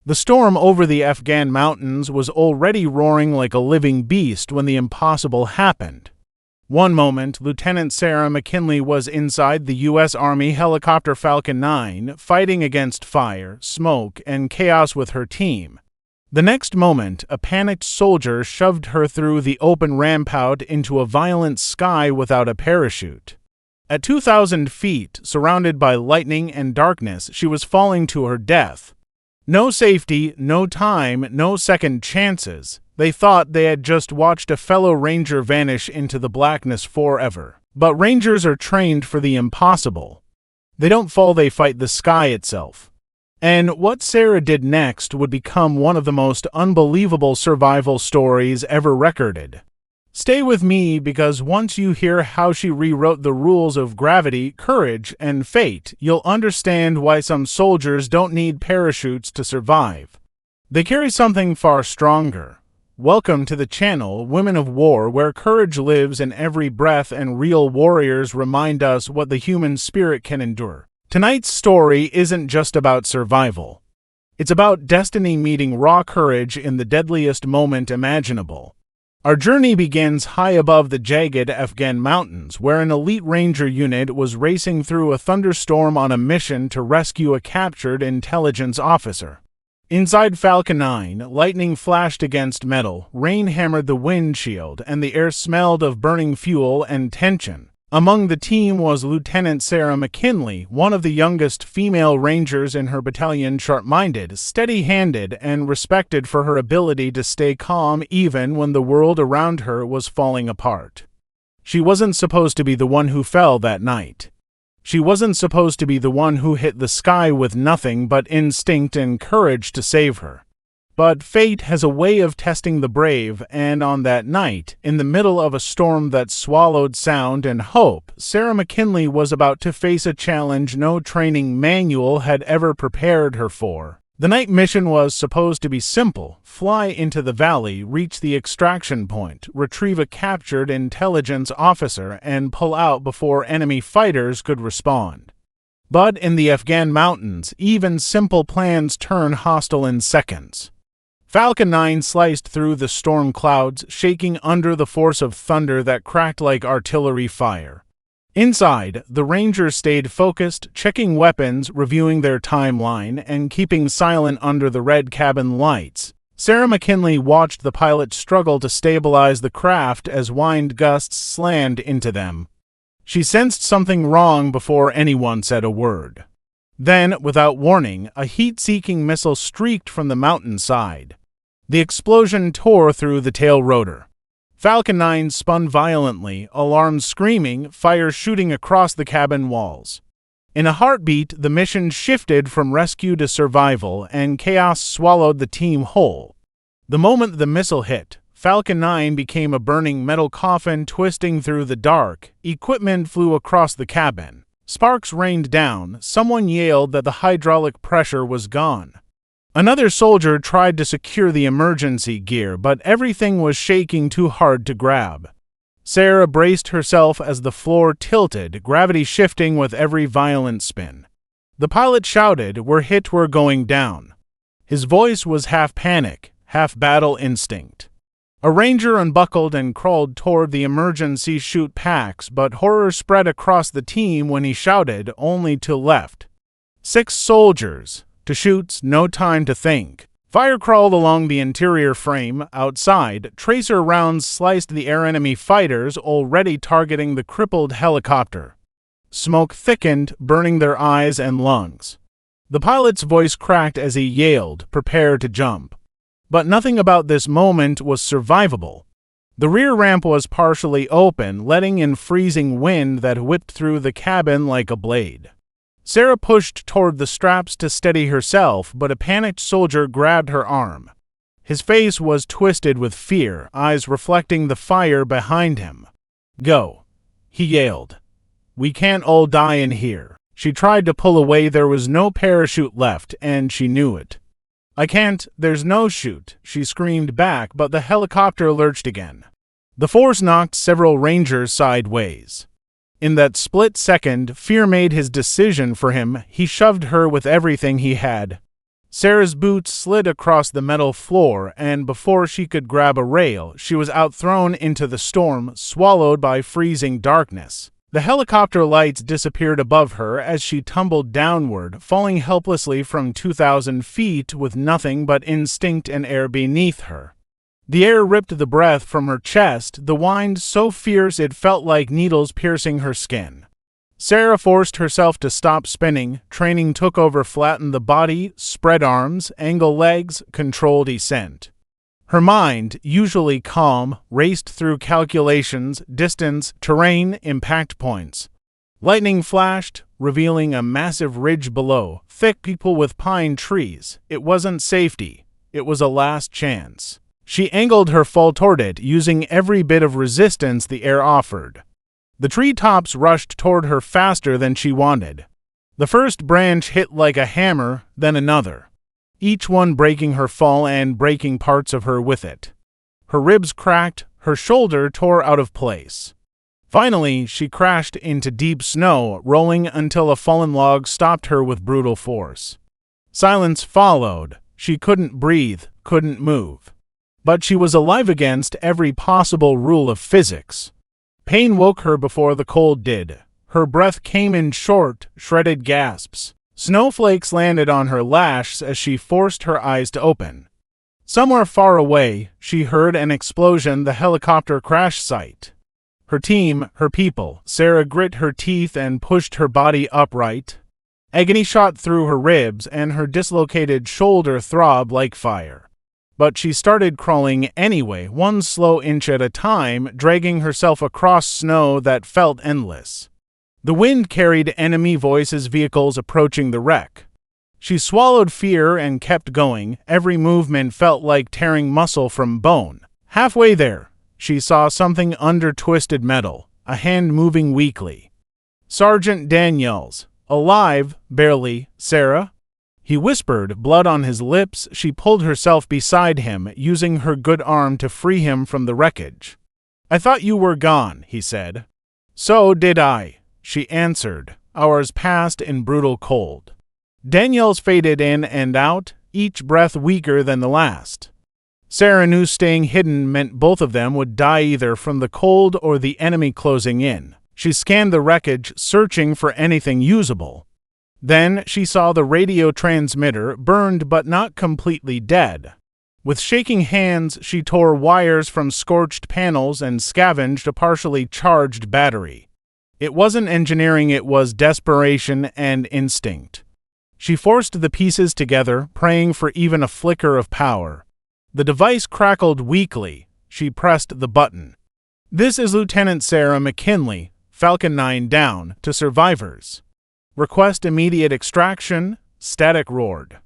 The storm over the Afghan mountains was already roaring like a living beast when the impossible happened. One moment, Lieutenant Sarah McKinley was inside the U.S. Army helicopter Falcon 9, fighting against fire, smoke, and chaos with her team. The next moment, a panicked soldier shoved her through the open rampart into a violent sky without a parachute. At 2,000 feet, surrounded by lightning and darkness, she was falling to her death. No safety, no time, no second chances. They thought they had just watched a fellow ranger vanish into the blackness forever. But rangers are trained for the impossible. They don't fall, they fight the sky itself. And what Sarah did next would become one of the most unbelievable survival stories ever recorded. Stay with me, because once you hear how she rewrote the rules of gravity, courage, and fate, you'll understand why some soldiers don't need parachutes to survive. They carry something far stronger. Welcome to the channel Women of War, where courage lives in every breath and real warriors remind us what the human spirit can endure. Tonight's story isn't just about survival. It's about destiny meeting raw courage in the deadliest moment imaginable. Our journey begins high above the jagged Afghan mountains, where an elite ranger unit was racing through a thunderstorm on a mission to rescue a captured intelligence officer. Inside Falcon 9, lightning flashed against metal, rain hammered the windshield, and the air smelled of burning fuel and tension. Among the team was Lieutenant Sarah McKinley, one of the youngest female rangers in her battalion, sharp-minded, steady-handed, and respected for her ability to stay calm even when the world around her was falling apart. She wasn't supposed to be the one who fell that night. She wasn't supposed to be the one who hit the sky with nothing but instinct and courage to save her. But fate has a way of testing the brave, and on that night, in the middle of a storm that swallowed sound and hope, Sarah McKinley was about to face a challenge no training manual had ever prepared her for. The night mission was supposed to be simple: fly into the valley, reach the extraction point, retrieve a captured intelligence officer, and pull out before enemy fighters could respond. But in the Afghan mountains, even simple plans turn hostile in seconds. Falcon 9 sliced through the storm clouds, shaking under the force of thunder that cracked like artillery fire. Inside, the Rangers stayed focused, checking weapons, reviewing their timeline, and keeping silent under the red cabin lights. Sarah McKinley watched the pilot struggle to stabilize the craft as wind gusts slammed into them. She sensed something wrong before anyone said a word. Then, without warning, a heat-seeking missile streaked from the mountainside. The explosion tore through the tail rotor. Falcon 9 spun violently, alarms screaming, fire shooting across the cabin walls. In a heartbeat, the mission shifted from rescue to survival, and chaos swallowed the team whole. The moment the missile hit, Falcon 9 became a burning metal coffin twisting through the dark. Equipment flew across the cabin. Sparks rained down. Someone yelled that the hydraulic pressure was gone. Another soldier tried to secure the emergency gear, but everything was shaking too hard to grab. Sarah braced herself as the floor tilted, gravity shifting with every violent spin. The pilot shouted, "We're hit, we're going down." His voice was half panic, half battle instinct. A ranger unbuckled and crawled toward the emergency chute packs, but horror spread across the team when he shouted, only to left. 6 soldiers. To chutes, no time to think. Fire crawled along the interior frame. Outside, tracer rounds sliced the air enemy fighters already targeting the crippled helicopter. Smoke thickened, burning their eyes and lungs. The pilot's voice cracked as he yelled, "Prepare to jump." But nothing about this moment was survivable. The rear ramp was partially open, letting in freezing wind that whipped through the cabin like a blade. Sarah pushed toward the straps to steady herself, but a panicked soldier grabbed her arm. His face was twisted with fear, eyes reflecting the fire behind him. "Go," he yelled. "We can't all die in here." She tried to pull away. There was no parachute left, and she knew it. "I can't, there's no chute," she screamed back, but the helicopter lurched again. The force knocked several rangers sideways. In that split second, fear made his decision for him. He shoved her with everything he had. Sarah's boots slid across the metal floor, and before she could grab a rail, she was outthrown into the storm, swallowed by freezing darkness. The helicopter lights disappeared above her as she tumbled downward, falling helplessly from 2,000 feet with nothing but instinct and air beneath her. The air ripped the breath from her chest, the wind so fierce it felt like needles piercing her skin. Sarah forced herself to stop spinning. Training took over, flattened the body, spread arms, angle legs, control descent. Her mind, usually calm, raced through calculations, distance, terrain, impact points. Lightning flashed, revealing a massive ridge below, thick people with pine trees. It wasn't safety. It was a last chance. She angled her fall toward it, using every bit of resistance the air offered. The treetops rushed toward her faster than she wanted. The first branch hit like a hammer, then another, each one breaking her fall and breaking parts of her with it. Her ribs cracked, her shoulder tore out of place. Finally, she crashed into deep snow, rolling until a fallen log stopped her with brutal force. Silence followed. She couldn't breathe, couldn't move. But she was alive against every possible rule of physics. Pain woke her before the cold did. Her breath came in short, shredded gasps. Snowflakes landed on her lashes as she forced her eyes to open. Somewhere far away, she heard an explosion, the helicopter crash site. Her team, her people. Sarah grit her teeth and pushed her body upright. Agony shot through her ribs, and her dislocated shoulder throbbed like fire. But she started crawling anyway, one slow inch at a time, dragging herself across snow that felt endless. The wind carried enemy voices, vehicles approaching the wreck. She swallowed fear and kept going. Every movement felt like tearing muscle from bone. Halfway there, she saw something under twisted metal, a hand moving weakly. Sergeant Daniels. Alive, barely. Sarah? He whispered, blood on his lips. She pulled herself beside him, using her good arm to free him from the wreckage. I thought you were gone, he said. So did I, she answered. Hours passed in brutal cold. Daniels faded in and out, each breath weaker than the last. Sarah knew staying hidden meant both of them would die, either from the cold or the enemy closing in. She scanned the wreckage, searching for anything usable. Then she saw the radio transmitter, burned but not completely dead. With shaking hands, she tore wires from scorched panels and scavenged a partially charged battery. It wasn't engineering, it was desperation and instinct. She forced the pieces together, praying for even a flicker of power. The device crackled weakly. She pressed the button. This is Lieutenant Sarah McKinley, Falcon 9 down, to survivors. Request immediate extraction. Static roared.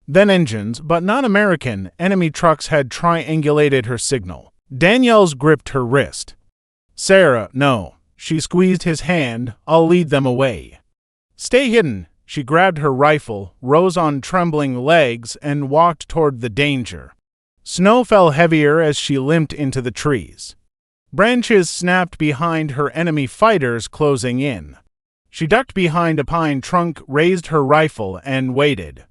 Then engines, but not American, enemy trucks had triangulated her signal. Daniels gripped her wrist. Sarah, no. She squeezed his hand. I'll lead them away. Stay hidden. She grabbed her rifle, rose on trembling legs, and walked toward the danger. Snow fell heavier as she limped into the trees. Branches snapped behind her, enemy fighters closing in. She ducked behind a pine trunk, raised her rifle, and waited.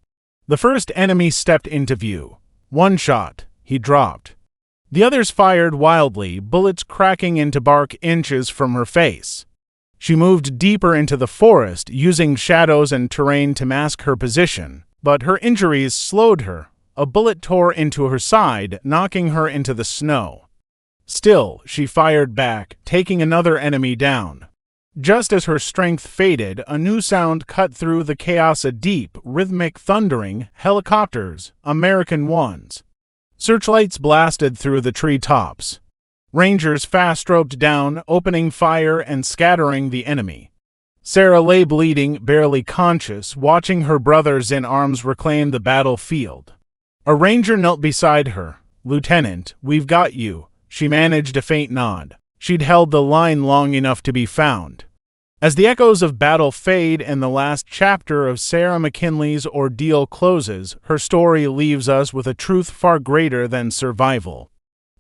The first enemy stepped into view. One shot. He dropped. The others fired wildly, bullets cracking into bark inches from her face. She moved deeper into the forest, using shadows and terrain to mask her position, but her injuries slowed her. A bullet tore into her side, knocking her into the snow. Still, she fired back, taking another enemy down. Just as her strength faded, a new sound cut through the chaos, a deep, rhythmic thundering. Helicopters, American ones. Searchlights blasted through the treetops. Rangers fast-roped down, opening fire and scattering the enemy. Sarah lay bleeding, barely conscious, watching her brothers in arms reclaim the battlefield. A ranger knelt beside her. Lieutenant, we've got you. She managed a faint nod. She'd held the line long enough to be found. As the echoes of battle fade and the last chapter of Sarah McKinley's ordeal closes, her story leaves us with a truth far greater than survival.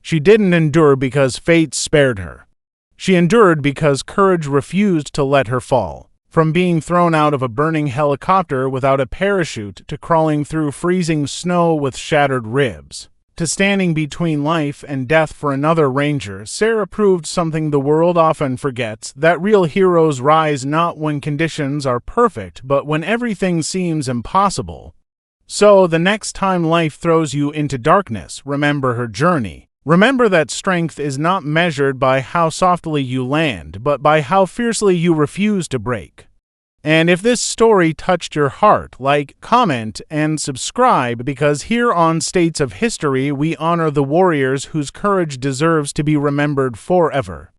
She didn't endure because fate spared her. She endured because courage refused to let her fall. From being thrown out of a burning helicopter without a parachute to crawling through freezing snow with shattered ribs, to standing between life and death for another ranger, Sarah proved something the world often forgets, that real heroes rise not when conditions are perfect, but when everything seems impossible. So, the next time life throws you into darkness, remember her journey. Remember that strength is not measured by how softly you land, but by how fiercely you refuse to break. And if this story touched your heart, like, comment, and subscribe, because here on States of History we honor the warriors whose courage deserves to be remembered forever.